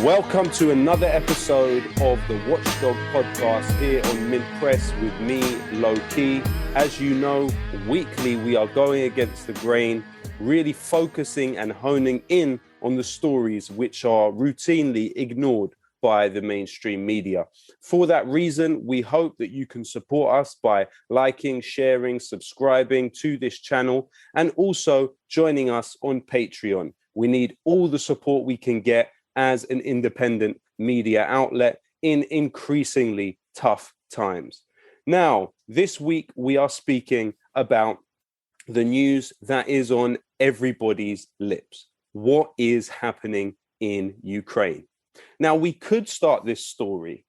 Welcome to another episode of the Watchdog podcast here on Mint Press with me, Lowkey. As you know, weekly we are going against the grain, really focusing and honing in on the stories which are routinely ignored by the mainstream media. For that reason, we hope that you can support us by liking, sharing, subscribing to this channel, and also joining us on Patreon. We need all the support we can get as an independent media outlet in increasingly tough times. Now, this week we are speaking about the news that is on everybody's lips. What is happening in Ukraine? Now, we could start this story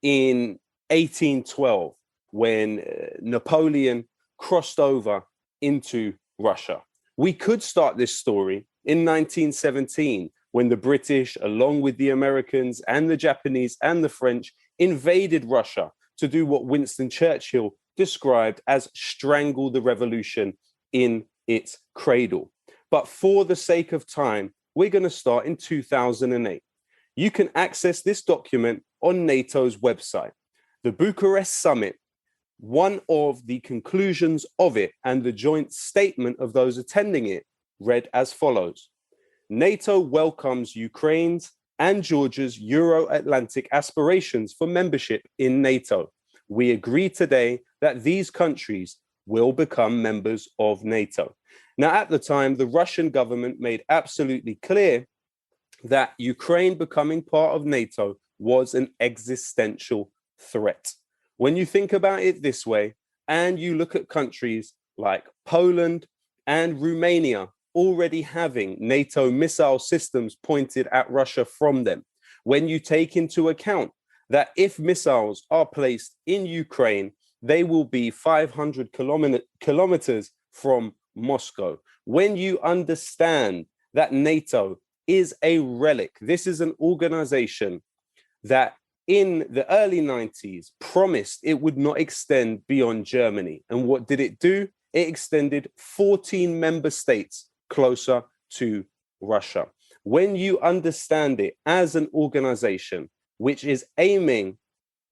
in 1812 when Napoleon crossed over into Russia. We could start this story in 1917 when the British, along with the Americans and the Japanese and the French, invaded Russia to do what Winston Churchill described as strangle the revolution in its cradle. But for the sake of time, we're going to start in 2008. You can access this document on NATO's website. The Bucharest summit, one of the conclusions of it and the joint statement of those attending it read as follows: NATO welcomes Ukraine's and Georgia's Euro-Atlantic aspirations for membership in NATO. We agree today that these countries will become members of NATO. Now, at the time, the Russian government made absolutely clear that Ukraine becoming part of NATO was an existential threat. When you think about it this way, and you look at countries like Poland and Romania already having NATO missile systems pointed at Russia from them, when you take into account that if missiles are placed in Ukraine, they will be 500 kilometers from Moscow, when you understand that NATO is a relic. This is an organization that in the early 90s promised it would not extend beyond Germany. And what did it do? It extended 14 member states closer to Russia. When you understand it as an organization which is aiming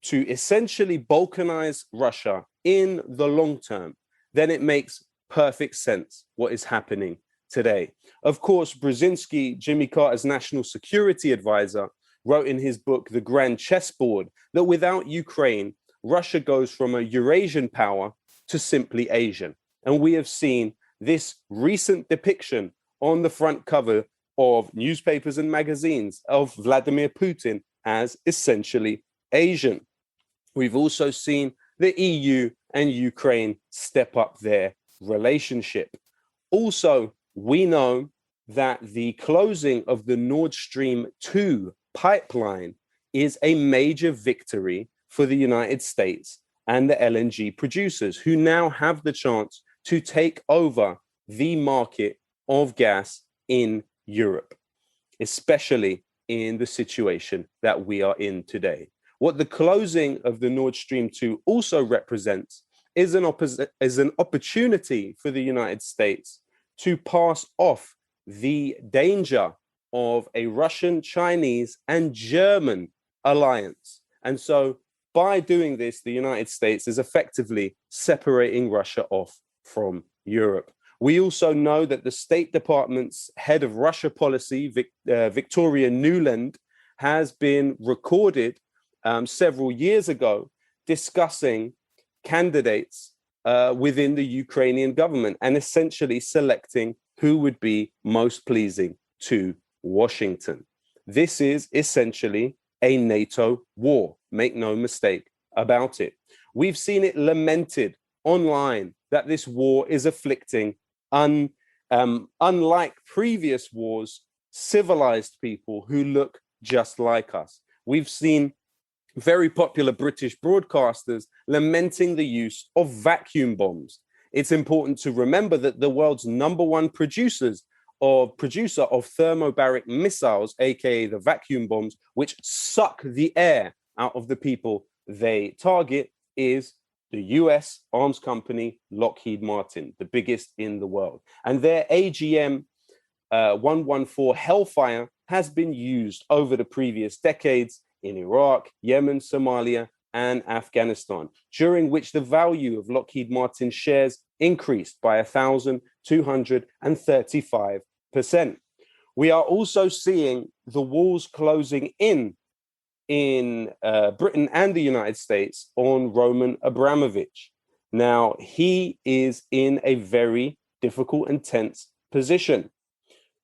to essentially balkanize Russia in the long term, then it makes perfect sense what is happening today. Of course, Brzezinski, Jimmy Carter's national security advisor, wrote in his book, The Grand Chessboard, that without Ukraine, Russia goes from a Eurasian power to simply Asian. And we have seen this recent depiction on the front cover of newspapers and magazines of Vladimir Putin as essentially Asian. We've also seen the EU and Ukraine step up their relationship. Also, we know that the closing of the Nord Stream 2 pipeline is a major victory for the United States and the LNG producers, who now have the chance to take over the market of gas in Europe, especially in the situation that we are in today. What the closing of the Nord Stream 2 also represents is an opportunity for the United States to pass off the danger of a Russian, Chinese, and German alliance. And so by doing this, the United States is effectively separating Russia off from Europe. We also know that the State Department's head of Russia policy, Victoria Nuland, has been recorded several years ago discussing candidates within the Ukrainian government and essentially selecting who would be most pleasing to Washington. This is essentially a NATO war. Make no mistake about it. We've seen it lamented online that this war is afflicting, unlike previous wars, civilized people who look just like us. We've seen very popular British broadcasters lamenting the use of vacuum bombs. It's important to remember that the world's number one producer of thermobaric missiles, aka the vacuum bombs, which suck the air out of the people they target, is the US arms company Lockheed Martin, the biggest in the world. And their AGM 114 Hellfire has been used over the previous decades in Iraq, Yemen, Somalia, and Afghanistan, during which the value of Lockheed Martin shares increased by 1,235%. We are also seeing the walls closing in Britain and the United States on Roman Abramovich. Now, he is in a very difficult and tense position.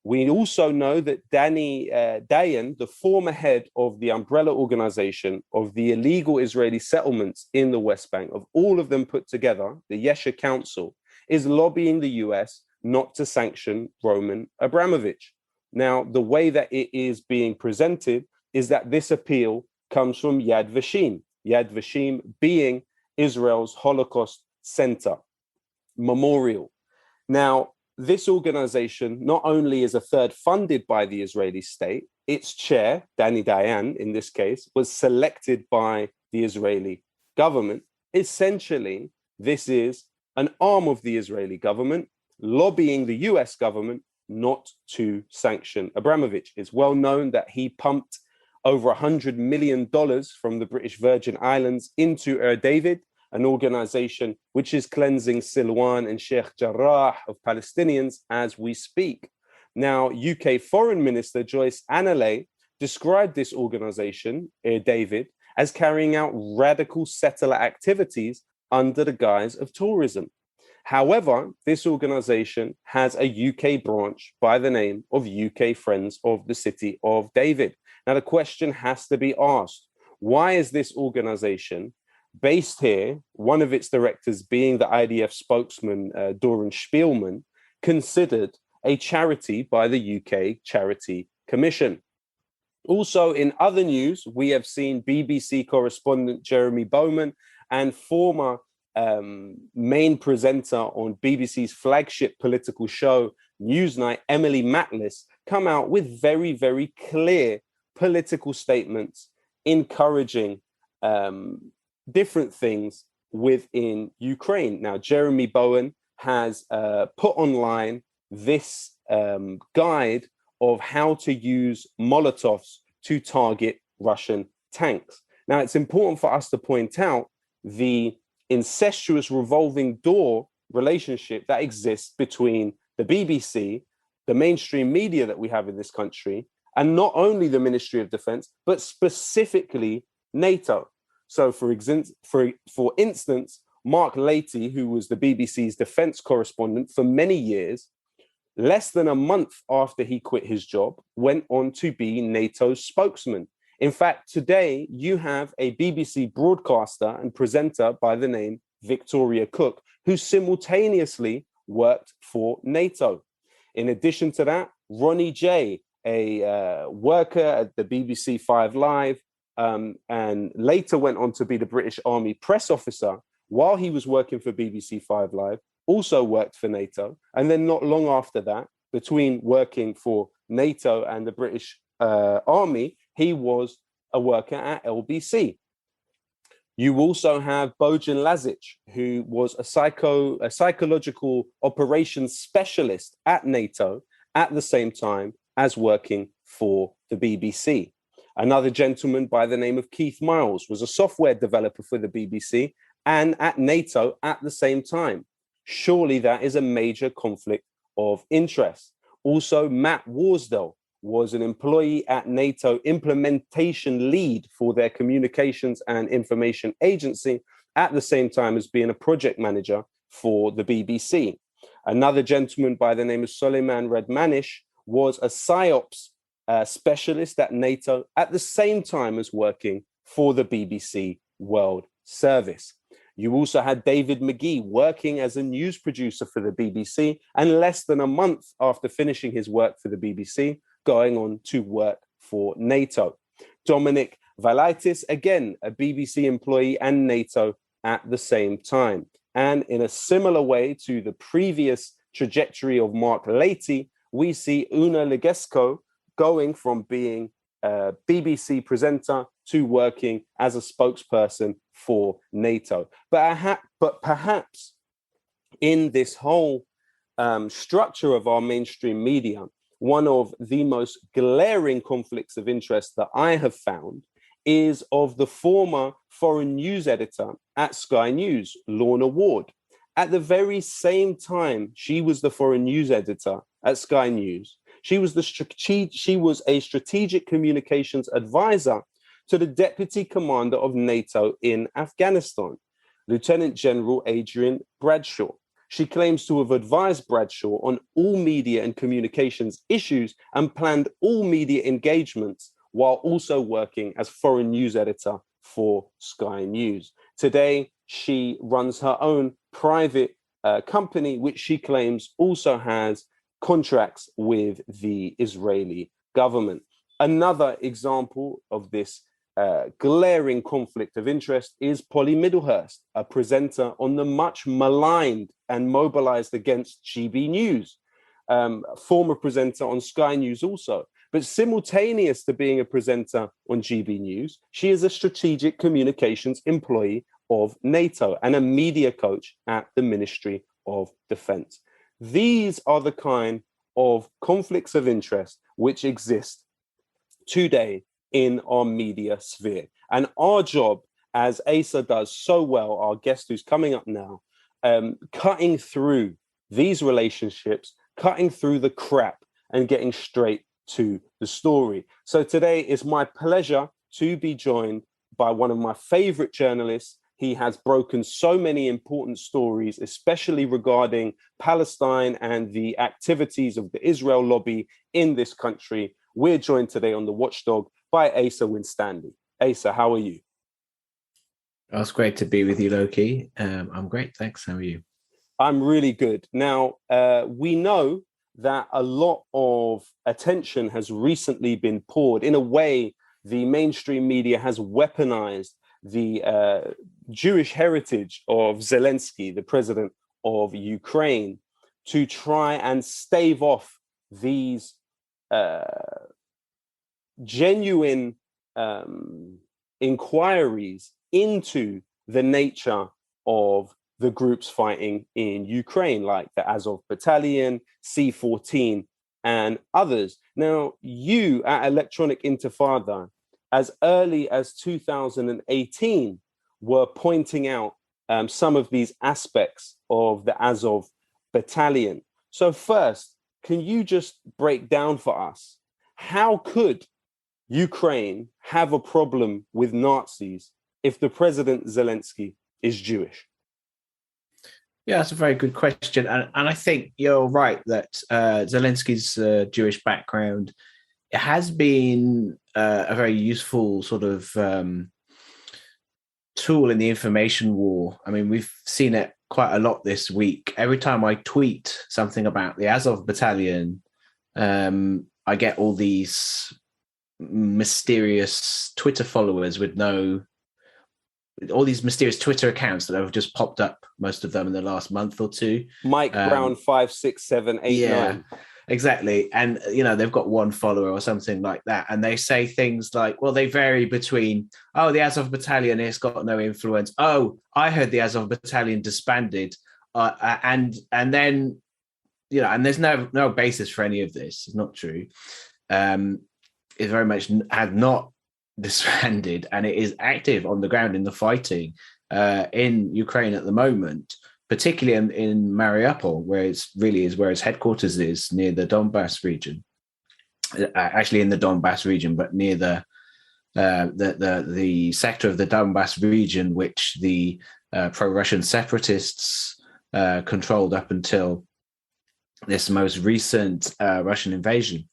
We also know that Danny Dayan, the former head of the umbrella organization of the illegal Israeli settlements in the West Bank, of all of them put together, the Yesha Council, is lobbying the US not to sanction Roman Abramovich. Now, the way that it is being presented is that this appeal comes from Yad Vashem being Israel's Holocaust Center memorial. Now, this organization not only is a third funded by the Israeli state, its chair, Danny Dayan, in this case, was selected by the Israeli government. Essentially, this is an arm of the Israeli government lobbying the US government not to sanction Abramovich. It's well known that he pumped over $100 million from the British Virgin Islands into David, an organization which is cleansing Silwan and Sheikh Jarrah of Palestinians as we speak. Now, UK Foreign Minister Joyce Analay described this organization, David, as carrying out radical settler activities under the guise of tourism. However, this organization has a UK branch by the name of UK Friends of the City of David. Now, the question has to be asked, why is this organization based here, one of its directors being the IDF spokesman, Doran Spielman, considered a charity by the UK Charity Commission? Also, in other news, we have seen BBC correspondent Jeremy Bowman and former main presenter on BBC's flagship political show, Newsnight, Emily Matlis, come out with very, very clear political statements encouraging different things within Ukraine. Now, Jeremy Bowen has put online this guide of how to use Molotovs to target Russian tanks. Now, it's important for us to point out the incestuous revolving door relationship that exists between the BBC, the mainstream media that we have in this country, and not only the Ministry of Defense, but specifically NATO. So, for instance, Mark Lowkey, who was the BBC's defense correspondent for many years, less than a month after he quit his job, went on to be NATO's spokesman. In fact, today you have a BBC broadcaster and presenter by the name Victoria Cook, who simultaneously worked for NATO. In addition to that, Ronnie J, a worker at the BBC 5 Live, and later went on to be the British Army press officer while he was working for BBC 5 Live, also worked for NATO. And then not long after that, between working for NATO and the British Army, he was a worker at LBC. You also have Bojan Lazic, who was a psychological operations specialist at NATO at the same time as working for the BBC. Another gentleman by the name of Keith Miles was a software developer for the BBC and at NATO at the same time. Surely that is a major conflict of interest. Also, Matt Worsdell was an employee at NATO implementation lead for their communications and information agency at the same time as being a project manager for the BBC. Another gentleman by the name of Soleiman Redmanish was a PSYOPs specialist at NATO at the same time as working for the BBC World Service. You also had David McGee working as a news producer for the BBC, and less than a month after finishing his work for the BBC, going on to work for NATO. Dominic Valaitis, again, a BBC employee and NATO at the same time. And in a similar way to the previous trajectory of Mark Lowkey, we see Una Legesco going from being a BBC presenter to working as a spokesperson for NATO. But perhaps in this whole structure of our mainstream media, one of the most glaring conflicts of interest that I have found is of the former foreign news editor at Sky News, Lorna Ward. At the very same time she was the foreign news editor at Sky News, she was a strategic communications advisor to the deputy commander of NATO in Afghanistan, Lieutenant General Adrian Bradshaw. She claims to have advised Bradshaw on all media and communications issues and planned all media engagements while also working as foreign news editor for Sky News. Today, she runs her own private company, which she claims also has contracts with the Israeli government. Another example of this glaring conflict of interest is Polly Middlehurst, a presenter on the much maligned and mobilized against GB News, former presenter on Sky News also. But simultaneous to being a presenter on GB News, she is a strategic communications employee of NATO and a media coach at the Ministry of Defense. These are the kind of conflicts of interest which exist today in our media sphere. And our job, as Asa does so well, our guest who's coming up now, cutting through these relationships, cutting through the crap and getting straight to the story. So today it's my pleasure to be joined by one of my favorite journalists. He has broken so many important stories, especially regarding Palestine and the activities of the Israel lobby in this country. We're joined today on the Watchdog by Asa Winstanley. Asa, how are you? Oh, it's great to be with you, Lowkey. I'm great, thanks. How are you? I'm really good. Now, we know that a lot of attention has recently been poured. In a way, the mainstream media has weaponized the Jewish heritage of Zelensky, the president of Ukraine, to try and stave off these genuine inquiries into the nature of the groups fighting in Ukraine, like the Azov Battalion, C-14, and others. Now, you at Electronic Intifada, as early as 2018, were pointing out some of these aspects of the Azov Battalion. So first, can you just break down for us, how could Ukraine have a problem with Nazis if the President Zelensky is Jewish? Yeah, that's a very good question. And I think you're right that Zelensky's Jewish background, it has been a very useful sort of tool in the information war. I mean, we've seen it quite a lot this week. Every time I tweet something about the Azov Battalion, I get all these mysterious Twitter followers with all these mysterious Twitter accounts that have just popped up, most of them in the last month or two. Mike Brown 56789. Exactly. And they've got one follower or something like that, and they say things like, well, they vary between, oh, the Azov Battalion has got no influence, oh, I heard the Azov Battalion disbanded, and then and there's no basis for any of this. It's not true. It very much had not disbanded, and it is active on the ground in the fighting in Ukraine at the moment, particularly in Mariupol, where where its headquarters is, near the Donbass region. Actually, in the Donbass region, but near the sector of the Donbass region which the pro-Russian separatists controlled up until this most recent Russian invasion.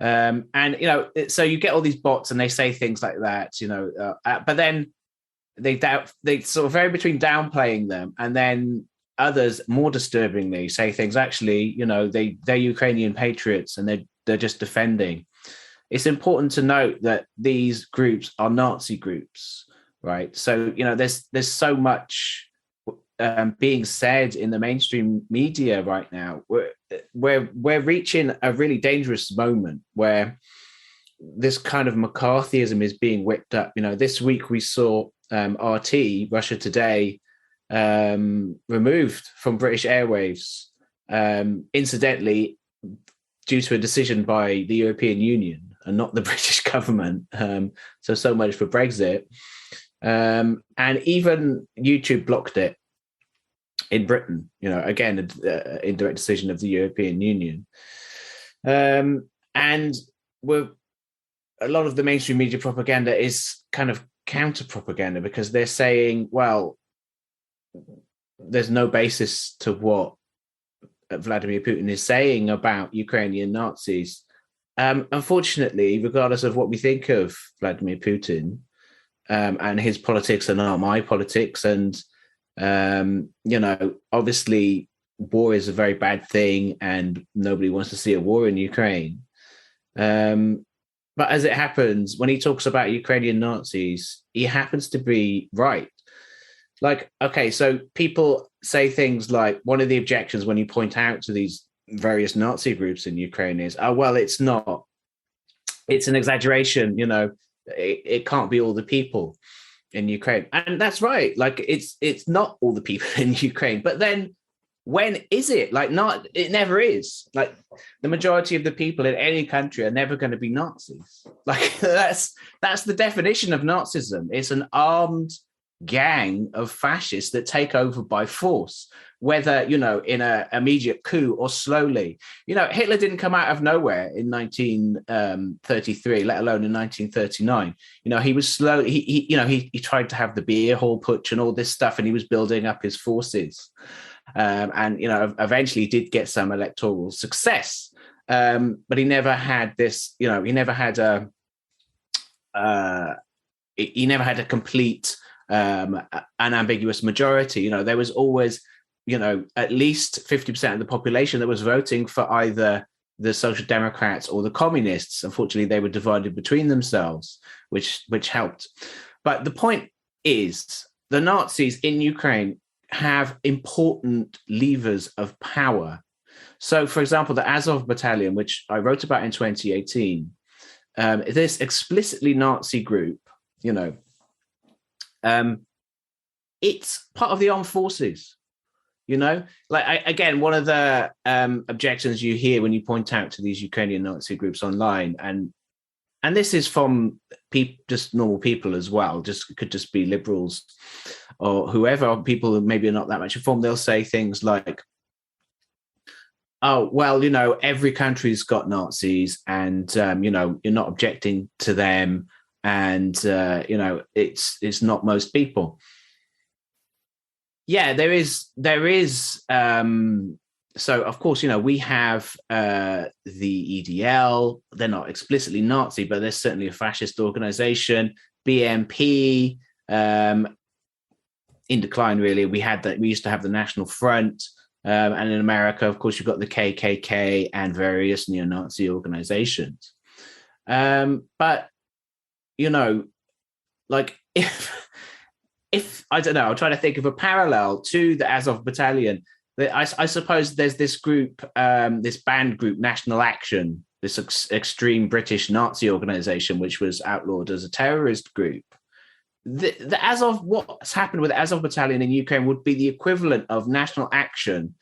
So you get all these bots and they say things like that, but then they sort of vary between downplaying them, and then others, more disturbingly, say things, actually, they're Ukrainian patriots and they're just defending. It's important to note that these groups are Nazi groups, right? So, there's so much being said in the mainstream media right now. We're reaching a really dangerous moment where this kind of McCarthyism is being whipped up. This week we saw RT, Russia Today, removed from British airwaves. Incidentally, due to a decision by the European Union and not the British government. So much for Brexit. And even YouTube blocked it in Britain, again, an indirect decision of the European Union. And a lot of the mainstream media propaganda is kind of counter propaganda, because they're saying, well, there's no basis to what Vladimir Putin is saying about Ukrainian Nazis. Unfortunately, regardless of what we think of Vladimir Putin and his politics are not my politics, and obviously war is a very bad thing and nobody wants to see a war in Ukraine. But as it happens, when he talks about Ukrainian Nazis, he happens to be right. Like, okay, so people say things like, one of the objections when you point out to these various Nazi groups in Ukraine is, oh, well, it's not. It's an exaggeration, it can't be all the people in Ukraine. And that's right. Like, it's not all the people in Ukraine. But then when is it? Like, not, it never is. Like, the majority of the people in any country are never going to be Nazis. Like, that's the definition of Nazism. It's an armed gang of fascists that take over by force, whether, in an immediate coup or slowly. Hitler didn't come out of nowhere in 1933, let alone in 1939. He was slow. He tried to have the beer hall putsch and all this stuff, and he was building up his forces. And eventually did get some electoral success, but he never had this. He never had a complete unambiguous majority. There was always, at least 50% of the population that was voting for either the Social Democrats or the Communists. Unfortunately, they were divided between themselves, which helped. But the point is, the Nazis in Ukraine have important levers of power. So, for example, the Azov Battalion, which I wrote about in 2018, this explicitly Nazi group, it's part of the armed forces. Again, one of the objections you hear when you point out to these Ukrainian Nazi groups online, and this is from just normal people as well, could just be liberals or whoever, people who maybe are not that much informed, they'll say things like, oh, well, every country's got Nazis and, you're not objecting to them. And, it's not most people. Yeah, there is. So, of course, we have the EDL. They're not explicitly Nazi, but they're certainly a fascist organization. BNP, in decline, really. We used to have the National Front. And in America, of course, you've got the KKK and various neo-Nazi organizations. But, if I don't know, I'm trying to think of a parallel to the Azov Battalion. I suppose there's this group, this banned group, National Action, this extreme British Nazi organization, which was outlawed as a terrorist group. The Azov, what's happened with Azov Battalion in Ukraine would be the equivalent of National Action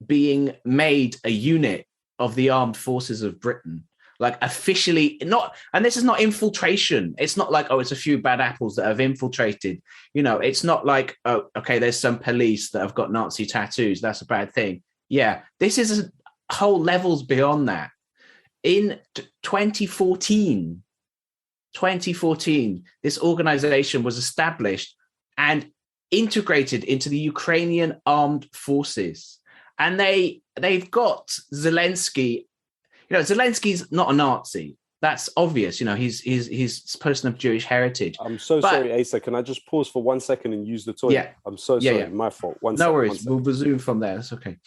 being made a unit of the armed forces of Britain. Like, officially not, and this is not infiltration. It's not like, oh, it's a few bad apples that have infiltrated. It's not like, oh, okay, there's some police that have got Nazi tattoos. That's a bad thing. Yeah, this is whole levels beyond that. In 2014, this organization was established and integrated into the Ukrainian armed forces. And they've got Zelensky. Zelensky's not a Nazi. That's obvious. He's a person of Jewish heritage. I'm so sorry, Asa. Can I just pause for 1 second and use the toilet? Yeah. I'm so sorry. Yeah. My fault. No worries. We'll resume from there. That's okay.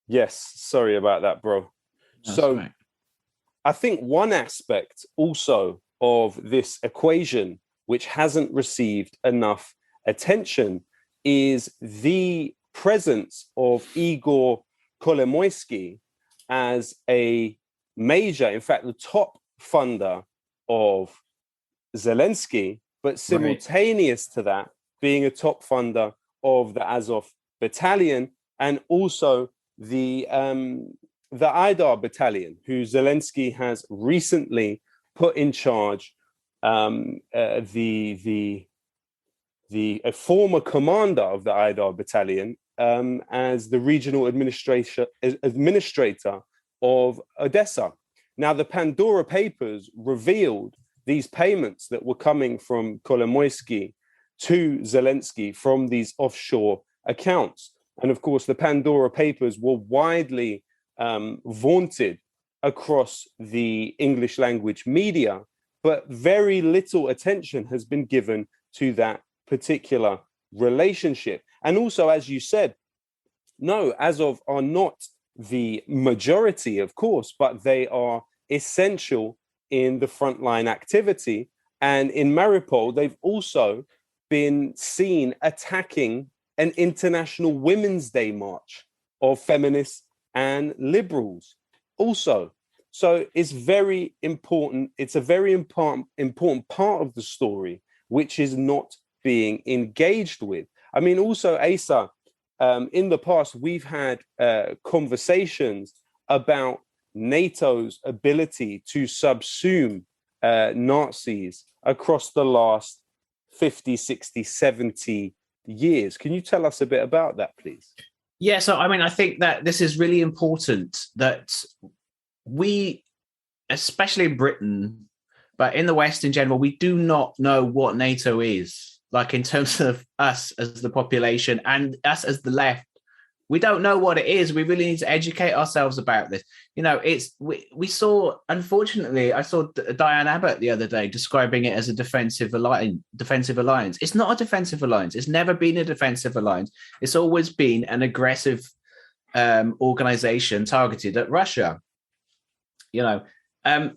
Yes, sorry about that, bro. That's So right. I think one aspect also of this equation, which hasn't received enough attention, is the presence of Igor Kolomoisky as a major, in fact, the top funder of Zelensky, but simultaneous to that, being a top funder of the Azov battalion and also the Idar battalion, who Zelensky has recently put in charge. A former commander of the Idar battalion as the regional administrator of Odessa. Now, the Pandora Papers revealed these payments that were coming from Kolomoisky to Zelensky from these offshore accounts. And of course, the Pandora Papers were widely vaunted across the English language media, but very little attention has been given to that particular relationship. And also, as you said, no, Azov are not the majority, of course, but they are essential in the frontline activity. And in Mariupol, they've also been seen attacking an International Women's Day march of feminists and liberals also. So it's very important. It's a very important part of the story, which is not being engaged with. I mean, also, Asa, in the past, we've had conversations about NATO's ability to subsume Nazis across the last 50, 60, 70 years. Can you tell us a bit about that, please? Yeah, so I mean, I think that this is really important that we, especially in Britain, but in the West in general, we do not know what NATO is, like in terms of us as the population and us as the left. We don't know what it is. We really need to educate ourselves about this. You know, we saw, unfortunately, I saw Diane Abbott the other day describing it as a defensive alliance. It's not a defensive alliance. It's never been a defensive alliance. It's always been an aggressive organization targeted at Russia. You know,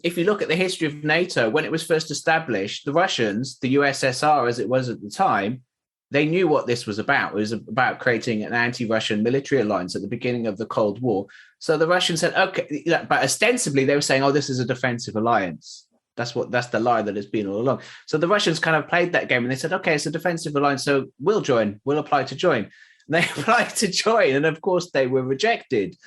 if you look at the history of NATO, when it was first established, the Russians, the USSR as it was at the time, they knew what this was about. It was about creating an anti-Russian military alliance at the beginning of the Cold War. So the Russians said, okay, but ostensibly they were saying, oh, this is a defensive alliance. That's the lie that has been all along. So the Russians kind of played that game and they said, okay, it's a defensive alliance, so we'll join. We'll apply to join. And they applied to join, and of course they were rejected.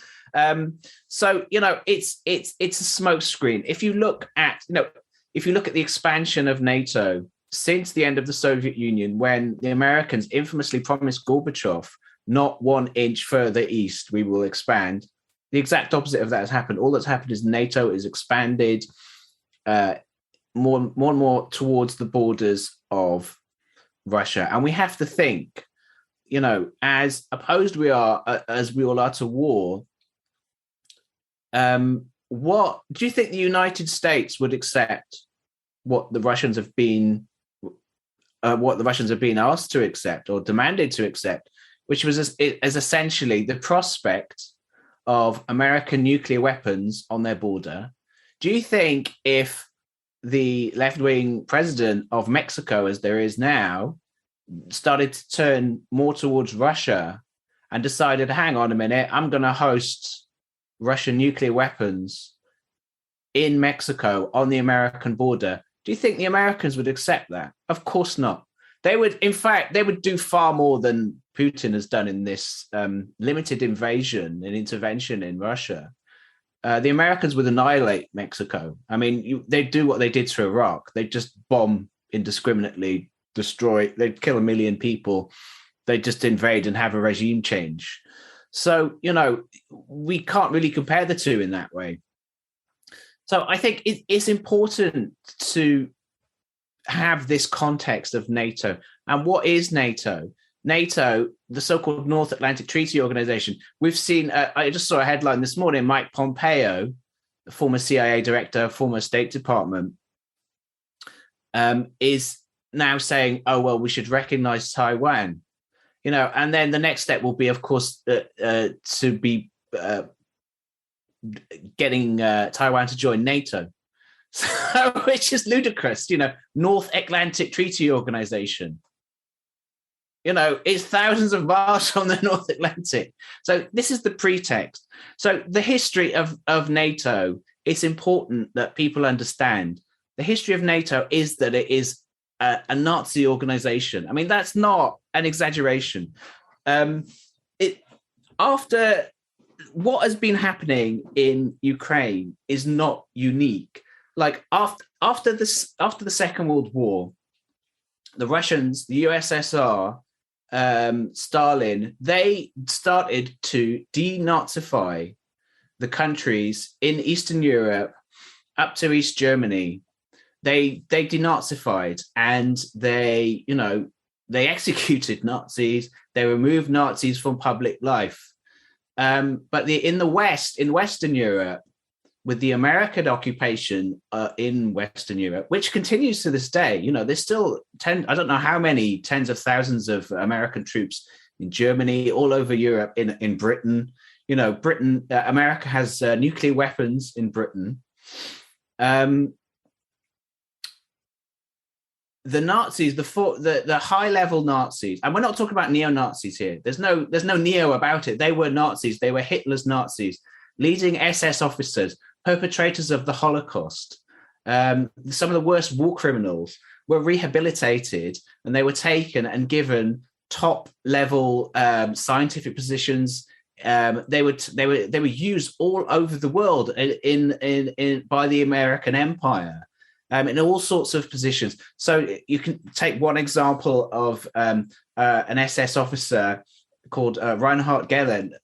So you know, it's a smokescreen. If you look at the expansion of NATO since the end of the Soviet Union, when the Americans infamously promised Gorbachev, not 1 inch further east, we will expand. The exact opposite of that has happened. All that's happened is NATO is expanded more and more towards the borders of Russia. And we have to think, you know, as opposed we are, as we all are to war, what do you think the United States would accept what the Russians have been asked to accept or demanded to accept, which was as essentially the prospect of American nuclear weapons on their border? Do you think if the left-wing president of Mexico, as there is now, started to turn more towards Russia and decided, hang on a minute, I'm going to host Russian nuclear weapons in Mexico on the American border, do you think the Americans would accept that? Of course not. They would, in fact, they would do far more than Putin has done in this limited invasion and intervention in Russia. The Americans would annihilate Mexico. I mean, they'd do what they did to Iraq. They'd just bomb indiscriminately, destroy, they'd kill 1 million people. They'd just invade and have a regime change. So, you know, we can't really compare the two in that way. So I think it's important to have this context of NATO. And what is NATO? NATO, the so-called North Atlantic Treaty Organization. We've seen, I just saw a headline this morning, Mike Pompeo, the former CIA director, former State Department, is now saying, oh, well, we should recognize Taiwan. And then the next step will be, of course, to be getting Taiwan to join NATO, which is ludicrous. North Atlantic Treaty Organization. It's thousands of miles from the North Atlantic. So this is the pretext. So the history of NATO, it's important that people understand. The history of NATO is that it is a Nazi organization. I mean, that's not an exaggeration. After what has been happening in Ukraine is not unique. Like after the Second World War, the Russians, the USSR, Stalin, they started to denazify the countries in Eastern Europe up to East Germany. They denazified, and they executed Nazis. They removed Nazis from public life. But in Western Europe, with the American occupation in Western Europe, which continues to this day, there's still I don't know how many tens of thousands of American troops in Germany, all over Europe, in Britain. America has nuclear weapons in Britain. The Nazis, the high level Nazis, and we're not talking about neo-Nazis here. There's no neo about it. They were Nazis. They were Hitler's Nazis, leading SS officers, perpetrators of the Holocaust. Some of the worst war criminals were rehabilitated, and they were taken and given top level scientific positions. They were used all over the world in by the American Empire. In all sorts of positions. So you can take one example of an SS officer called Reinhard Gehlen.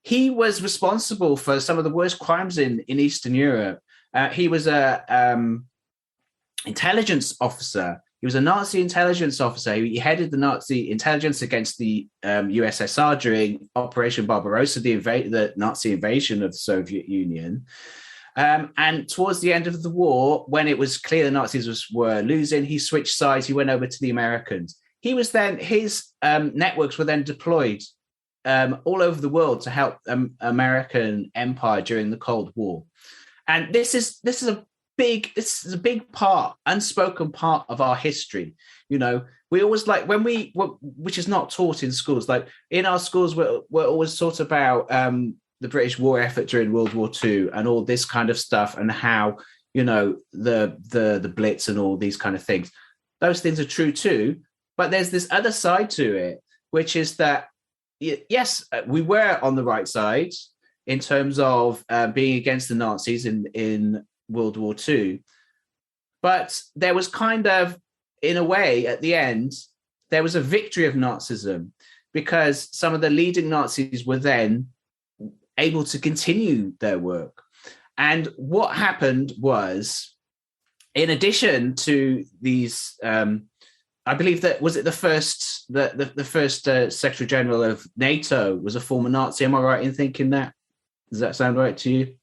He was responsible for some of the worst crimes in Eastern Europe. He was a intelligence officer. He was a Nazi intelligence officer. He headed the Nazi intelligence against the USSR during Operation Barbarossa, the Nazi invasion of the Soviet Union. And towards the end of the war, when it was clear the Nazis were losing, he switched sides. He went over to the Americans. His networks were then deployed all over the world to help American empire during the Cold War. And this is a big part, unspoken part of our history. We always which is not taught in schools. Like in our schools, we're always taught about the British war effort during World War II and all this kind of stuff, and how the Blitz and all these kind of things. Those things are true too, but there's this other side to it, which is that yes, we were on the right side in terms of being against the Nazis in World War II, but there was kind of, in a way, at the end, there was a victory of Nazism, because some of the leading Nazis were then able to continue their work. And what happened was, in addition to these, I believe that was it the first Secretary General of NATO was a former Nazi. Am I right in thinking that? Does that sound right to you?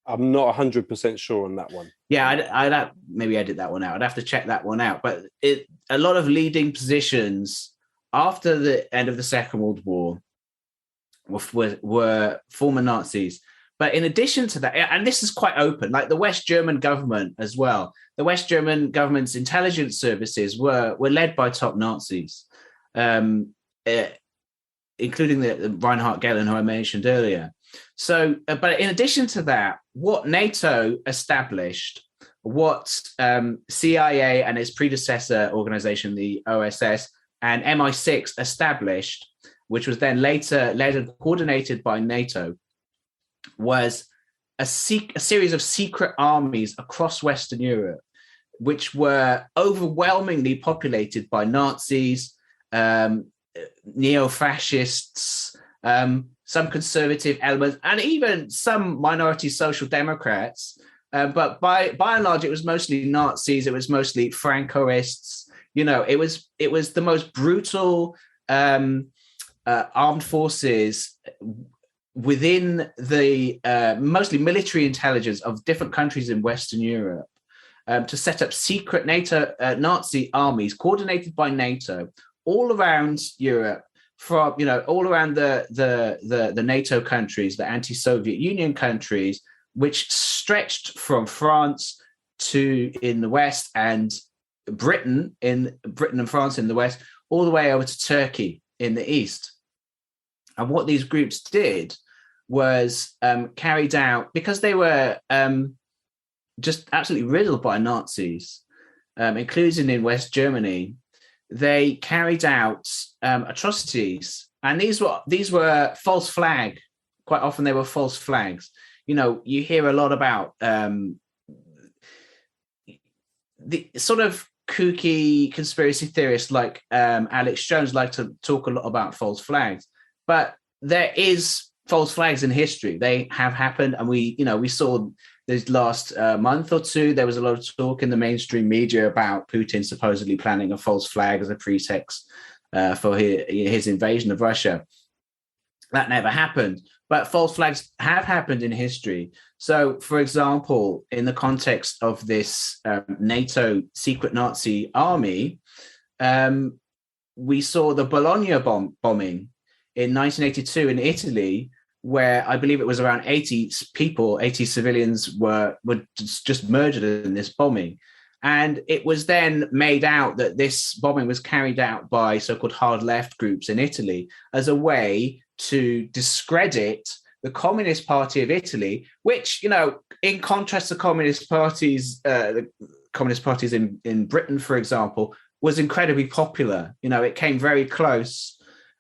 I'm not 100% sure on that one. Yeah, I'd maybe edit that one out. I'd have to check that one out. But a lot of leading positions after the end of the Second World War were former Nazis. But in addition to that, and this is quite open, like the West German government as well, the West German government's intelligence services were led by top Nazis, including the Reinhard Gehlen, who I mentioned earlier. So, but in addition to that, what NATO established, what CIA and its predecessor organization, the OSS, and MI6 established, which was then later led and coordinated by NATO, was a series of secret armies across Western Europe, which were overwhelmingly populated by Nazis, neo-fascists, some conservative elements, and even some minority social democrats. But by and large, it was mostly Nazis. It was mostly Francoists. It was the most brutal armed forces within the mostly military intelligence of different countries in Western Europe, to set up secret NATO Nazi armies coordinated by NATO all around Europe, from, all around the NATO countries, the anti-Soviet Union countries, which stretched from France to in the West, and Britain and France in the West, all the way over to Turkey in the East. And what these groups did was carried out, because they were just absolutely riddled by Nazis, including in West Germany, they carried out atrocities. And these were false flag. Quite often they were false flags. You hear a lot about the sort of kooky conspiracy theorists like Alex Jones like to talk a lot about false flags. But there is false flags in history. They have happened. And we saw this last month or two, there was a lot of talk in the mainstream media about Putin supposedly planning a false flag as a pretext for his invasion of Russia. That never happened. But false flags have happened in history. So, for example, in the context of this NATO secret Nazi army, we saw the Bologna bombing in 1982 in Italy, where I believe it was around 80 civilians were just murdered in this bombing. And it was then made out that this bombing was carried out by so-called hard left groups in Italy as a way to discredit the Communist Party of Italy, which, in contrast to communist parties, the communist parties in Britain, for example, was incredibly popular. It came very close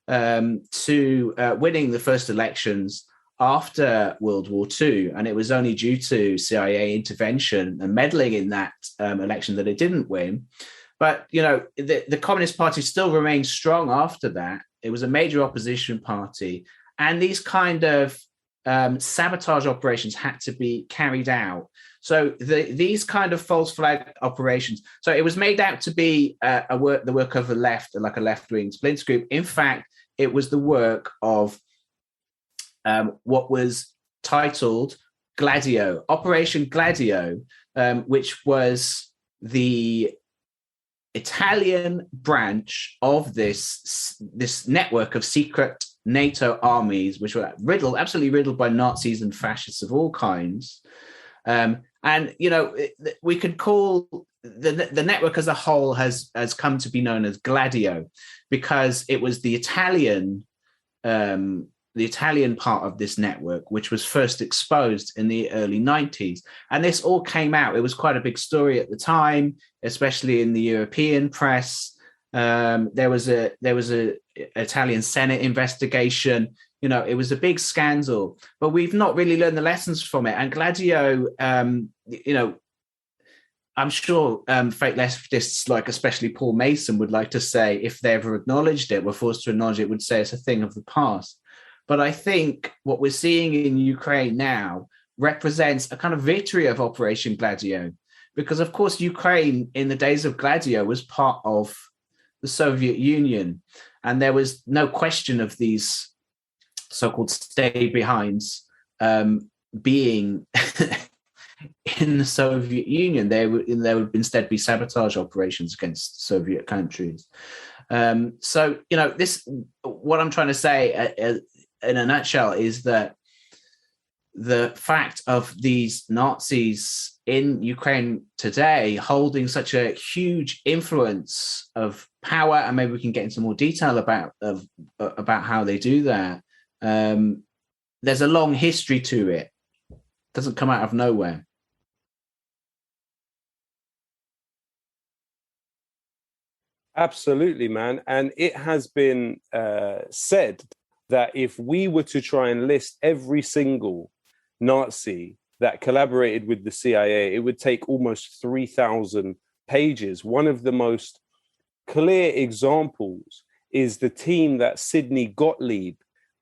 to winning the first elections after World War II. And it was only due to CIA intervention and meddling in that election that it didn't win. But, the Communist Party still remained strong after that. It was a major opposition party. And these kind of sabotage operations had to be carried out. So these kind of false flag operations, so it was made out to be the work of the left, like a left-wing splinter group. In fact, it was the work of what was titled Gladio, Operation Gladio, which was the Italian branch of this network of secret NATO armies, which were absolutely riddled by Nazis and fascists of all kinds. And we could call the network as a whole has come to be known as Gladio, because it was the Italian part of this network which was first exposed in the early 90s. And this all came out. It was quite a big story at the time, especially in the European press. There was a Italian Senate investigation. It was a big scandal, but we've not really learned the lessons from it. And Gladio, I'm sure fake leftists, like especially Paul Mason, would like to say, if they ever acknowledged it, were forced to acknowledge it, would say it's a thing of the past. But I think what we're seeing in Ukraine now represents a kind of victory of Operation Gladio, because, of course, Ukraine in the days of Gladio was part of the Soviet Union, and there was no question of these so-called stay-behinds being in the Soviet Union. There would instead be sabotage operations against Soviet countries. So, what I'm trying to say in a nutshell is that the fact of these Nazis in Ukraine today holding such a huge influence of power, and maybe we can get into more detail about how they do that. There's a long history to it. It doesn't come out of nowhere. Absolutely, man. And it has been said that if we were to try and list every single Nazi that collaborated with the CIA, it would take almost 3,000 pages. One of the most clear examples is the team that Sidney Gottlieb,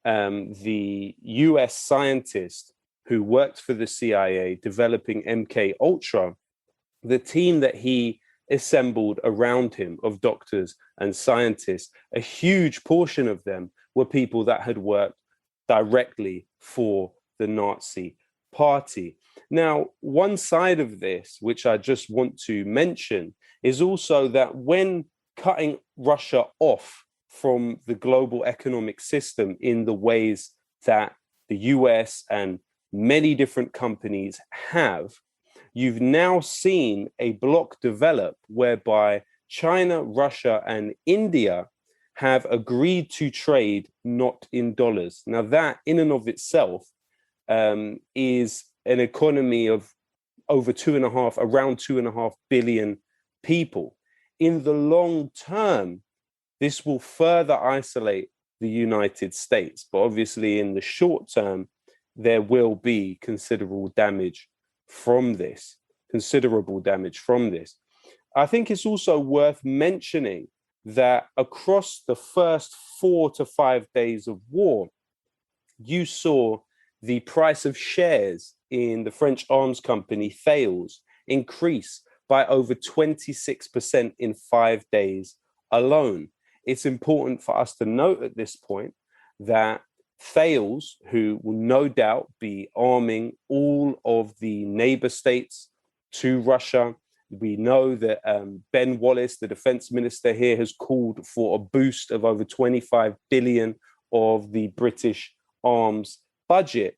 the US scientist who worked for the CIA developing MK Ultra, the team that he assembled around him of doctors and scientists, a huge portion of them were people that had worked directly for the Nazi Party. Now, one side of this, which I just want to mention, is also that when cutting Russia off from the global economic system in the ways that the US and many different companies have, you've now seen a bloc develop whereby China, Russia, and India have agreed to trade not in dollars. Now, that in and of itself is an economy of over around 2.5 billion people. In the long term, this will further isolate the United States. But obviously, in the short term, there will be considerable damage from this. I think it's also worth mentioning that across the first 4 to 5 days of war, you saw the price of shares in the French arms company Thales increase by over 26% in 5 days alone. It's important for us to note at this point that Thales, who will no doubt be arming all of the neighbor states to Russia, we know that Ben Wallace, the defense minister here, has called for a boost of over 25 billion of the British arms budget,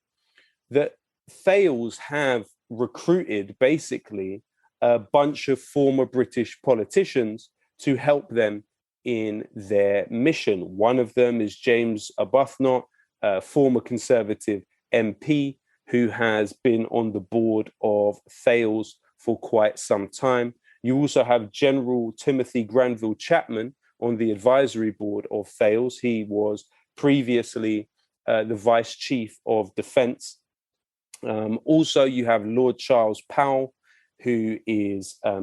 that Thales have recruited basically a bunch of former British politicians to help them in their mission. One of them is James Arbuthnot, a former Conservative MP who has been on the board of Thales for quite some time. You also have General Timothy Granville Chapman on the advisory board of Thales. He was previously the Vice Chief of Defence. Also, you have Lord Charles Powell, who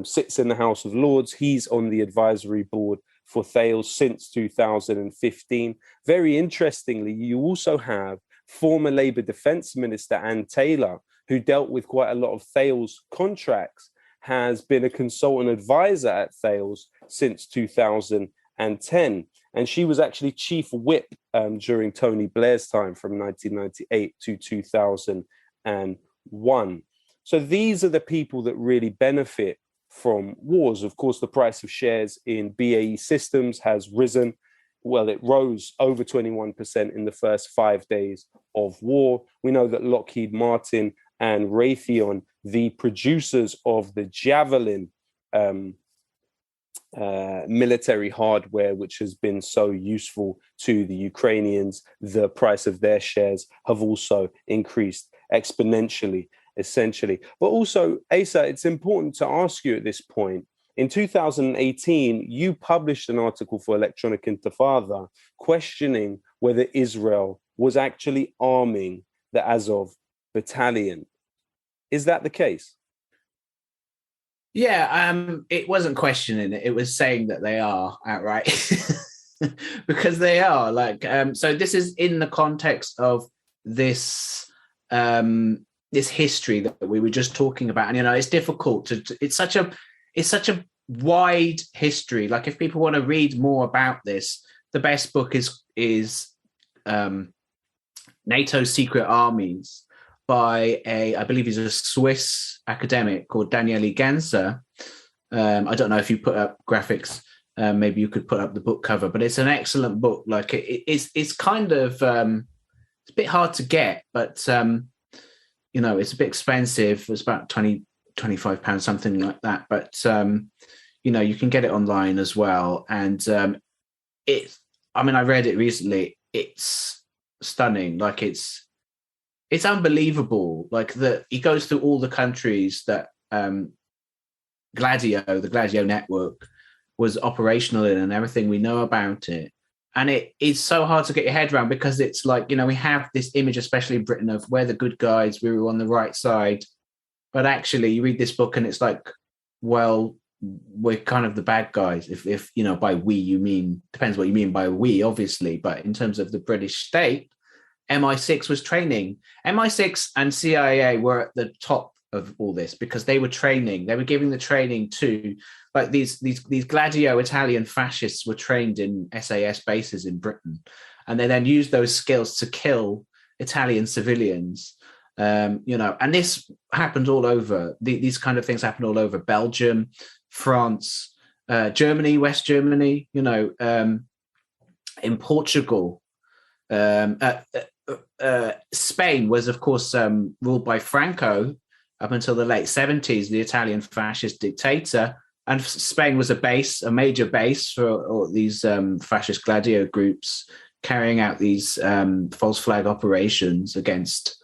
sits in the House of Lords. He's on the advisory board for Thales since 2015. Very interestingly, you also have former Labour Defence Minister Anne Taylor, who dealt with quite a lot of Thales contracts, has been a consultant advisor at Thales since 2010. And she was actually chief whip during Tony Blair's time from 1998 to 2001. So these are the people that really benefit from wars. Of course, the price of shares in BAE Systems has risen. Well, it rose over 21% in the first 5 days of war. We know that Lockheed Martin and Raytheon, the producers of the Javelin military hardware, which has been so useful to the Ukrainians, the price of their shares have also increased exponentially, essentially. But also, Asa, it's important to ask you at this point, in 2018, you published an article for Electronic Intifada questioning whether Israel was actually arming the Azov battalion. Is that the case? Yeah, it wasn't questioning it. It was saying that they are outright. Because they are. So this is in the context of this this history that we were just talking about. And it's difficult it's such a wide history. Like, if people want to read more about this, the best book is NATO's Secret Armies by I believe he's a Swiss academic called Daniele Ganser. I don't know if you put up graphics. Maybe you could put up the book cover, but it's an excellent book. Like, it's kind of it's a bit hard to get, but it's a bit expensive. It's about 25 pounds, something like that. But you can get it online as well. And I read it recently. It's stunning. Like, it's unbelievable. Like, he goes through all the countries that the Gladio network was operational in, and everything we know about it. And it is so hard to get your head around, because it's like, we have this image, especially in Britain, of we're the good guys, we were on the right side. But actually, you read this book and it's like, well, we're kind of the bad guys. If by we, you mean, depends what you mean by we, obviously. But in terms of the British state, MI6 was training. MI6 and CIA were at the top of all this, because they were giving the training to, like, these Gladio Italian fascists were trained in SAS bases in Britain, and they then used those skills to kill Italian civilians. And this happened all over. These kind of things happened all over Belgium, France, Germany, West Germany. in Portugal. Spain was, of course, ruled by Franco up until the late 70s, the Italian fascist dictator. And Spain was a major base for all these fascist gladio groups carrying out these false flag operations against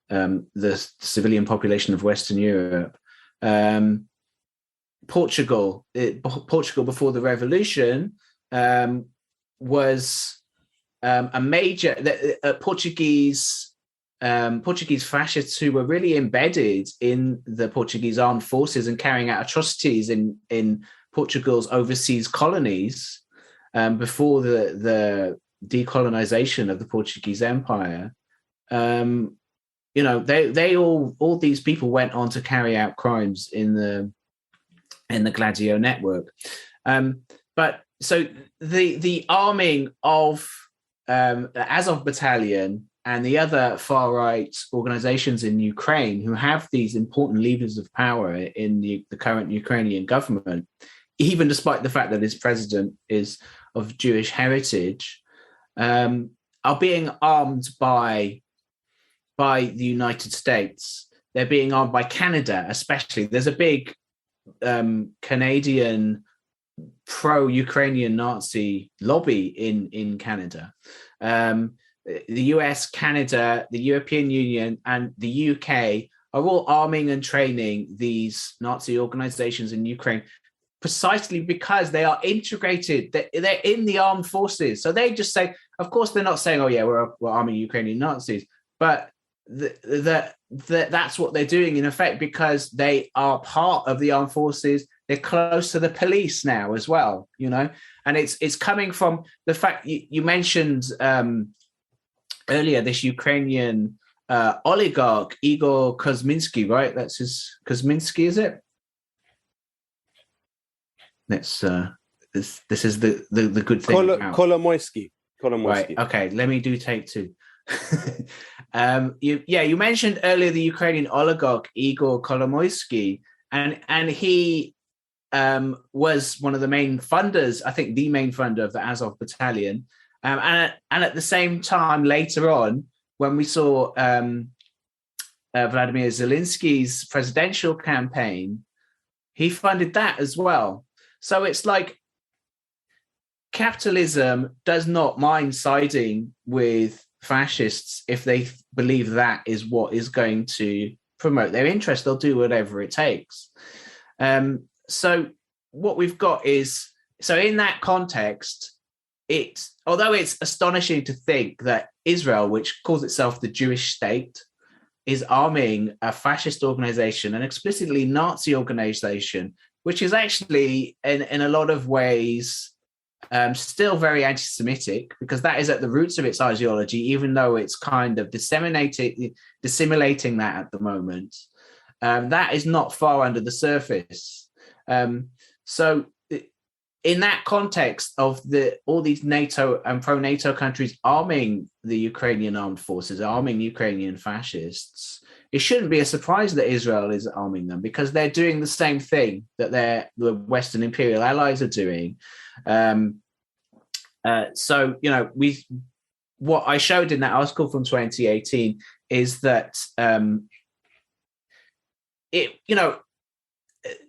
the civilian population of Western Europe. Portugal before the revolution was a major Portuguese fascists who were really embedded in the Portuguese armed forces and carrying out atrocities in Portugal's overseas colonies before the decolonization of the Portuguese Empire. They all these people went on to carry out crimes in the Gladio network. But so the arming of the Azov battalion and the other far-right organizations in Ukraine who have these important levers of power in the current Ukrainian government, even despite the fact that its president is of Jewish heritage, are being armed by the United States. They're being armed by Canada, especially. There's a big Canadian pro-Ukrainian Nazi lobby in Canada. The US, Canada, the European Union, and the UK are all arming and training these Nazi organizations in Ukraine precisely because they are integrated. They're in the armed forces. So they just say, of course, they're not saying, oh, yeah, we're arming Ukrainian Nazis, but that's what they're doing in effect because they are part of the armed forces. They're close to the police now as well, and it's coming from the fact you mentioned earlier this Ukrainian oligarch Igor Kozminsky, right? That's his Kozminsky, is it? Let's this is the good thing. Kolomoisky. Right. Okay. Let me do take two. You mentioned earlier the Ukrainian oligarch Igor Kolomoisky, and he was one of the main funders, I think the main funder of the Azov battalion. And at the same time, later on, when we saw Vladimir Zelensky's presidential campaign, he funded that as well. So it's like capitalism does not mind siding with fascists if they believe that is what is going to promote their interest. They'll do whatever it takes. So what we've got is, so in that context, although it's astonishing to think that Israel, which calls itself the Jewish state, is arming a fascist organization, an explicitly Nazi organization, which is actually in a lot of ways still very anti-Semitic, because that is at the roots of its ideology, even though it's kind of disseminating that at the moment. That is not far under the surface. So in that context of all these NATO and pro-NATO countries arming the Ukrainian armed forces, arming Ukrainian fascists, it shouldn't be a surprise that Israel is arming them, because they're doing the same thing that the Western imperial allies are doing. So, what I showed in that article from 2018 is that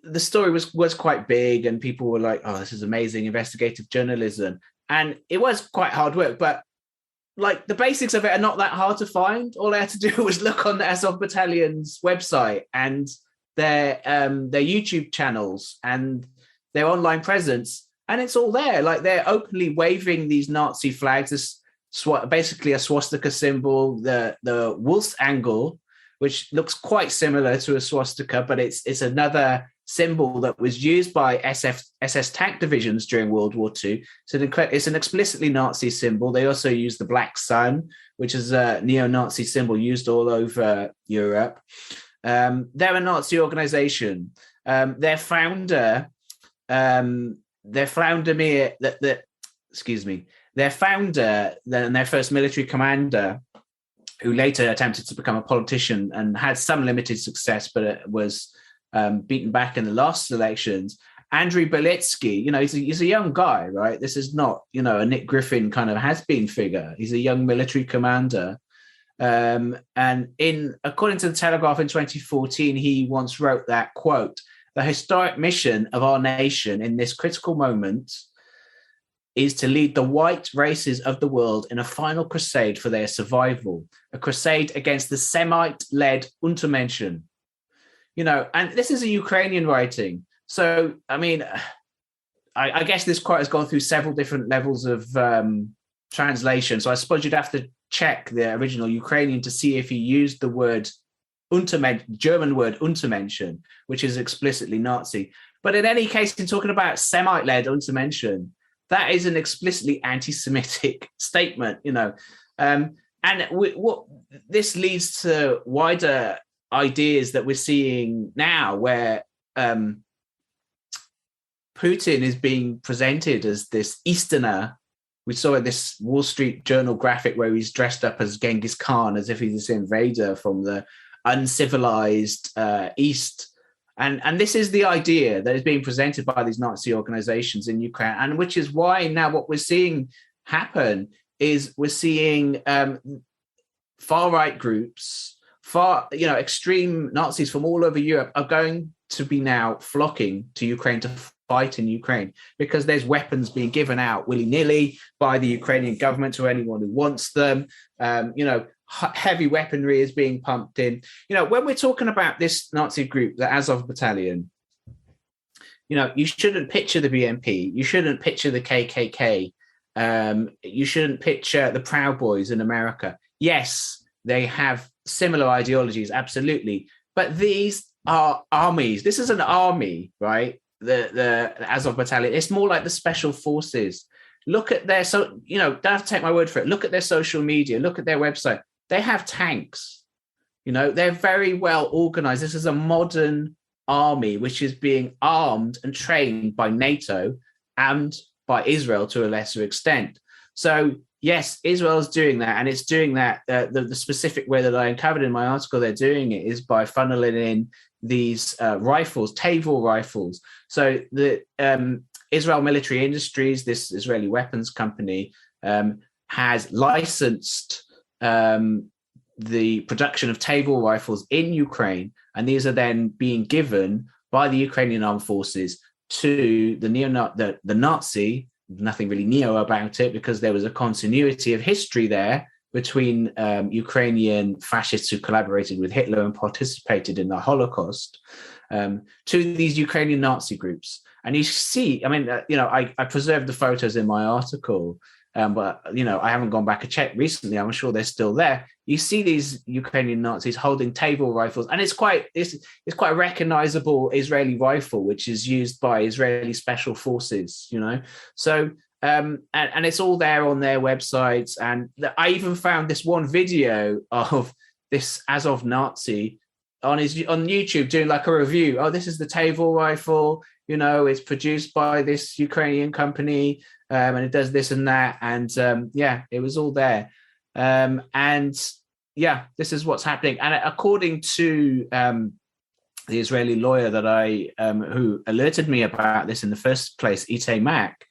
the story was quite big, and people were like, oh, this is amazing investigative journalism. And it was quite hard work, but like the basics of it are not that hard to find. All I had to do was look on the Azov Battalion's website and their YouTube channels and their online presence, and it's all there. Like, they're openly waving these Nazi flags, this basically a swastika symbol, the wolf's angle, which looks quite similar to a swastika, but it's another symbol that was used by SS tank divisions during World War II. So it's an explicitly Nazi symbol. They also use the black sun, which is a neo-Nazi symbol used all over Europe. They're a Nazi organization. Their founder, and their first military commander, who later attempted to become a politician and had some limited success, but it was beaten back in the last elections, Andrew Beletsky, he's a young guy, right? This is not, a Nick Griffin kind of has-been figure. He's a young military commander. And according to the Telegraph in 2014, he once wrote that, quote, "The historic mission of our nation in this critical moment is to lead the white races of the world in a final crusade for their survival, a crusade against the Semite-led Untermenschen." And this is a Ukrainian writing. So, I mean, I guess this quote has gone through several different levels of translation. So I suppose you'd have to check the original Ukrainian to see if he used the word German word Untermenschen, which is explicitly Nazi. But in any case, in talking about Semite-led Untermenschen, that is an explicitly anti-Semitic statement, what this leads to wider ideas that we're seeing now, where Putin is being presented as this Easterner. We saw in this Wall Street Journal graphic where he's dressed up as Genghis Khan, as if he's this invader from the uncivilized East. And this is the idea that is being presented by these Nazi organizations in Ukraine, and which is why now what we're seeing happen is we're seeing far-right groups, extreme Nazis from all over Europe are going to be now flocking to Ukraine to fight in Ukraine, because there's weapons being given out willy-nilly by the Ukrainian government to anyone who wants them. Heavy weaponry is being pumped in. When we're talking about this Nazi group, the Azov Battalion, you shouldn't picture the BNP. You shouldn't picture the KKK. You shouldn't picture the Proud Boys in America. Yes, they have similar ideologies, absolutely. But these are armies. This is an army, right? The Azov Battalion. It's more like the special forces. Look at their, don't have to take my word for it. Look at their social media. Look at their website. They have tanks. They're very well organized. This is a modern army which is being armed and trained by NATO and by Israel to a lesser extent. So yes, Israel is doing that, and it's doing that. The specific way that I uncovered in my article, they're doing it is by funneling in these rifles, Tavor rifles. So the Israel Military Industries, this Israeli weapons company, has licensed the production of Tavor rifles in Ukraine, and these are then being given by the Ukrainian armed forces to the Nazi. Nothing really neo about it, because there was a continuity of history there between Ukrainian fascists who collaborated with Hitler and participated in the Holocaust to these Ukrainian Nazi groups. And you see, I preserved the photos in my article, but I haven't gone back and checked recently. I'm sure they're still there. You see these Ukrainian Nazis holding Tavor rifles, and it's quite a recognizable Israeli rifle, which is used by Israeli special forces. So and it's all there on their websites. And I even found this one video of this Azov Nazi on YouTube doing like a review. Oh, this is the Tavor rifle. It's produced by this Ukrainian company, and it does this and that. And it was all there. This is what's happening. And according to the Israeli lawyer that who alerted me about this in the first place, Itay Mack,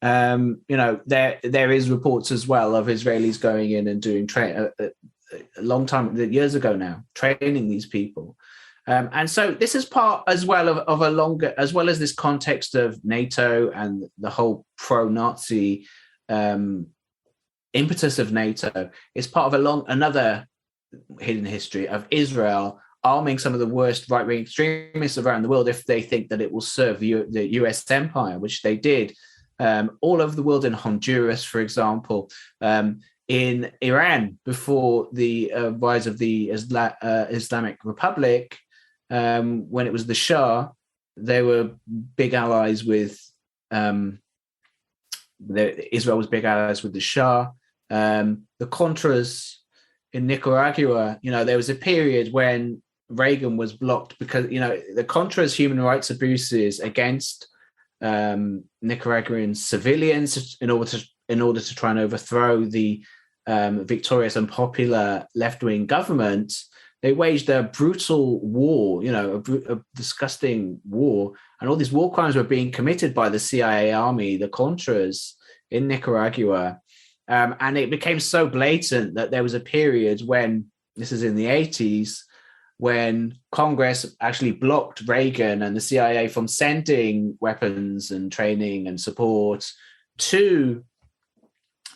there is reports as well of Israelis going in and doing a long time, years ago now, training these people. And so this is part as well of a longer, as well as this context of NATO and the whole pro-Nazi impetus of NATO. It's part of another hidden history of Israel arming some of the worst right-wing extremists around the world if they think that it will serve the US empire, which they did all over the world, in Honduras, for example, in Iran before the rise of the Islamic Republic. When it was the Shah, they were big allies with Israel was big allies with the Shah. The Contras in Nicaragua, there was a period when Reagan was blocked because, the Contras' human rights abuses against Nicaraguan civilians in order to try and overthrow the victorious and popular left-wing government. They waged a brutal war, a disgusting war and all these war crimes were being committed by the CIA army, the Contras in Nicaragua. And it became so blatant that there was a period when, this is in the 80s, when Congress actually blocked Reagan and the CIA from sending weapons and training and support to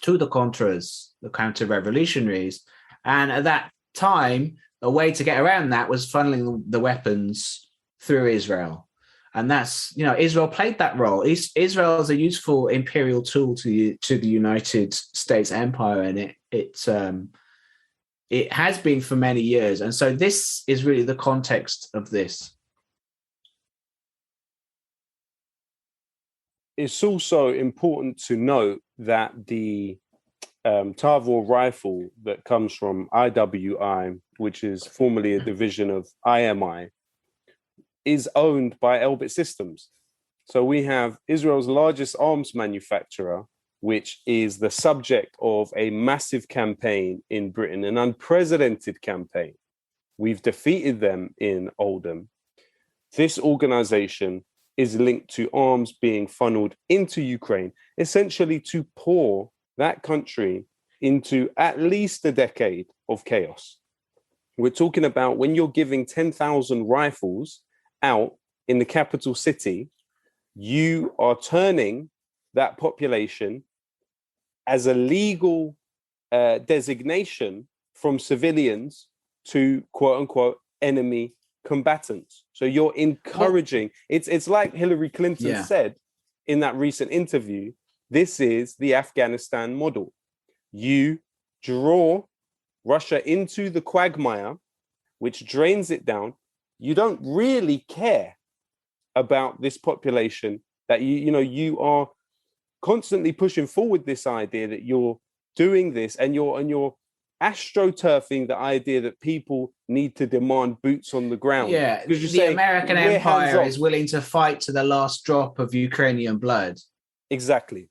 the Contras, the counter-revolutionaries. And at that time, a way to get around that was funneling the weapons through Israel. And that's, Israel played that role. Israel is a useful imperial tool to the United States empire, and it has been for many years. And so this is really the context of this. It's also important to note that the Tavor rifle that comes from IWI, which is formerly a division of IMI, is owned by Elbit Systems. So we have Israel's largest arms manufacturer, which is the subject of a massive campaign in Britain, an unprecedented campaign. We've defeated them in Oldham. This organization is linked to arms being funneled into Ukraine, essentially to pour that country into at least a decade of chaos. We're talking about when you're giving 10,000 rifles out in the capital city, you are turning that population as a legal designation from civilians to quote unquote enemy combatants. So you're encouraging, it's like Hillary Clinton said in that recent interview, this is the Afghanistan model. You draw Russia into the quagmire, which drains it down. You don't really care about this population that you are constantly pushing forward this idea that you're doing this and you're astroturfing the idea that people need to demand boots on the ground. Yeah, because the American empire is willing to fight to the last drop of Ukrainian blood. Exactly.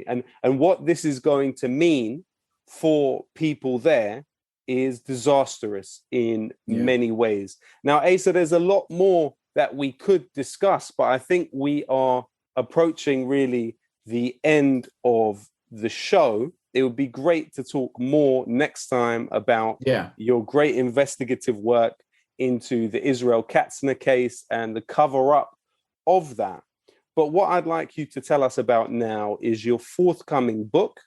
And what this is going to mean for people there is disastrous in many ways. Now, Asa, there's a lot more that we could discuss, but I think we are approaching really the end of the show. It would be great to talk more next time about your great investigative work into the Israel Katzner case and the cover-up of that. But what I'd like you to tell us about now is your forthcoming book,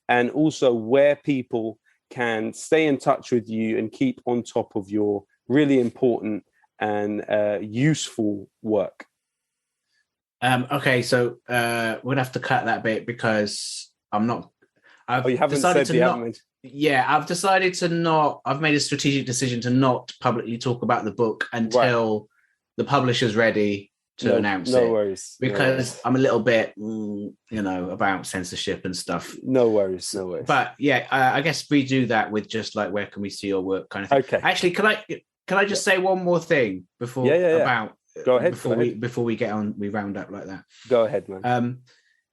and also where people can stay in touch with you and keep on top of your really important and useful work. Okay, so we'll have to cut that bit because I'm not. You haven't said the element. Yeah, I've decided to not. I've made a strategic decision to not publicly talk about the book until the publisher's ready to announce it. No worries. Because I'm a little bit, about censorship and stuff. No worries. But I guess we do that with just like, where can we see your work kind of thing. Okay. Actually, can I just say one more thing before about go ahead before we get on, we round up like that. Go ahead, man.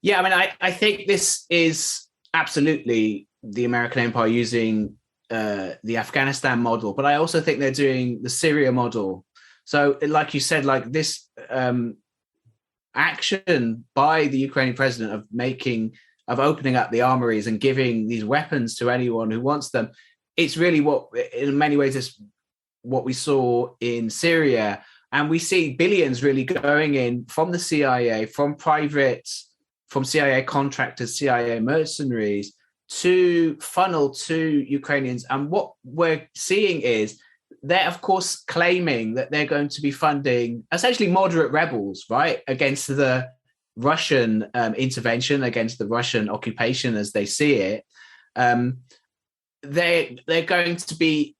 I think this is absolutely the American empire using the Afghanistan model, but I also think they're doing the Syria model. So like you said, like this action by the Ukrainian president of opening up the armories and giving these weapons to anyone who wants them, it's really what, in many ways, is what we saw in Syria. And we see billions really going in from the CIA, from CIA contractors, CIA mercenaries, to funnel to Ukrainians. And what we're seeing is they're, of course, claiming that they're going to be funding essentially moderate rebels, right, against the Russian intervention, against the Russian occupation as they see it. They're going to be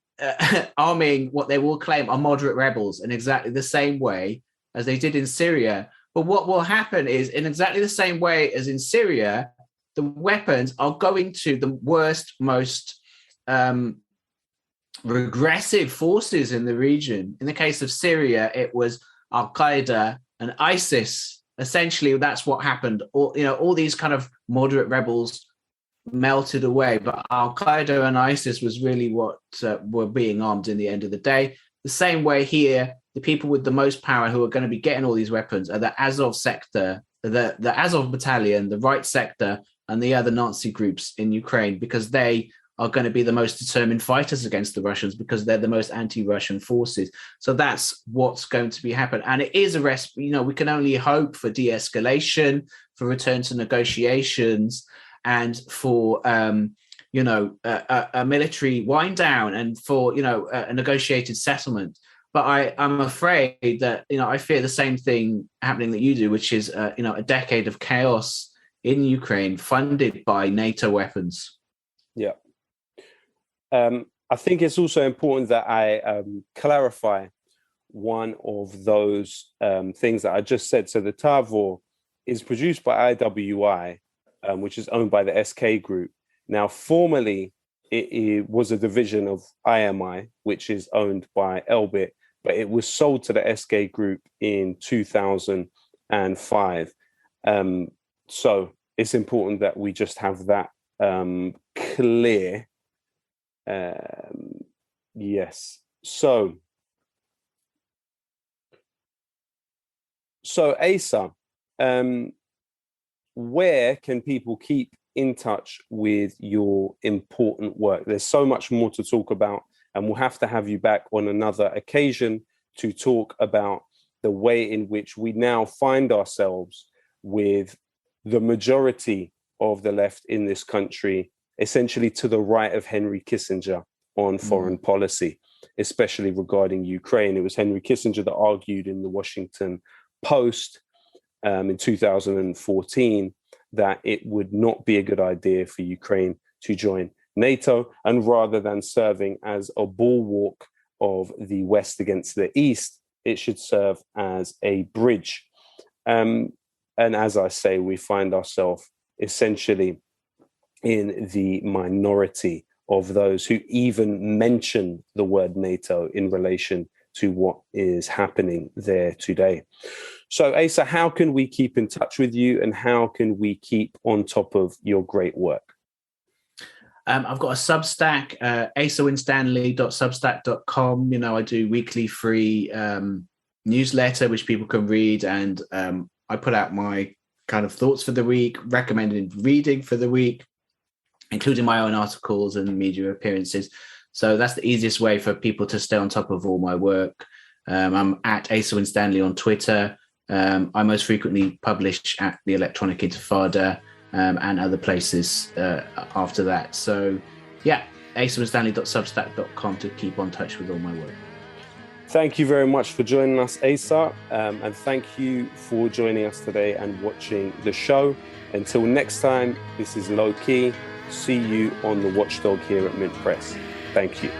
arming what they will claim are moderate rebels in exactly the same way as they did in Syria. But what will happen is, in exactly the same way as in Syria, the weapons are going to the worst, most regressive forces in the region. In the case of Syria, it was Al-Qaeda and ISIS. Essentially, that's what happened. All these kind of moderate rebels melted away, but Al-Qaeda and ISIS was really what were being armed in the end of the day. The same way here, the people with the most power who are going to be getting all these weapons are the Azov sector, the Azov battalion, the right sector, and the other Nazi groups in Ukraine, because they are going to be the most determined fighters against the Russians, because they're the most anti-Russian forces. So that's what's going to be happening. And it is we can only hope for de-escalation, for return to negotiations, and for a military wind down, and for a negotiated settlement. But I'm afraid that I fear the same thing happening that you do, which is a decade of chaos in Ukraine funded by NATO weapons. Yeah. I think it's also important that I clarify one of those things that I just said. So the Tavor is produced by IWI, which is owned by the SK Group. Now, formerly, it was a division of IMI, which is owned by Elbit, but it was sold to the SK Group in 2005. So it's important that we just have that clear. Yes. So Asa, where can people keep in touch with your important work? There's so much more to talk about, and we'll have to have you back on another occasion to talk about the way in which we now find ourselves with the majority of the left in this country essentially to the right of Henry Kissinger on foreign policy, especially regarding Ukraine. It was Henry Kissinger that argued in the Washington Post in 2014 that it would not be a good idea for Ukraine to join NATO, and rather than serving as a bulwark of the West against the East, it should serve as a bridge. And as I say, we find ourselves essentially in the minority of those who even mention the word NATO in relation to what is happening there today. So, Asa, how can we keep in touch with you, and how can we keep on top of your great work? I've got a Substack, asawinstanley.substack.com. I do weekly free newsletter, which people can read, and I put out my kind of thoughts for the week, recommended reading for the week, including my own articles and media appearances. So that's the easiest way for people to stay on top of all my work. I'm at Asa Winstanley on Twitter. I most frequently publish at the Electronic Intifada and other places after that. So yeah, asawinstanley.substack.com to keep on touch with all my work. Thank you very much for joining us, Asa, and thank you for joining us today and watching the show. Until next time, this is Lowkey. See you on the Watchdog here at Mint Press. Thank you.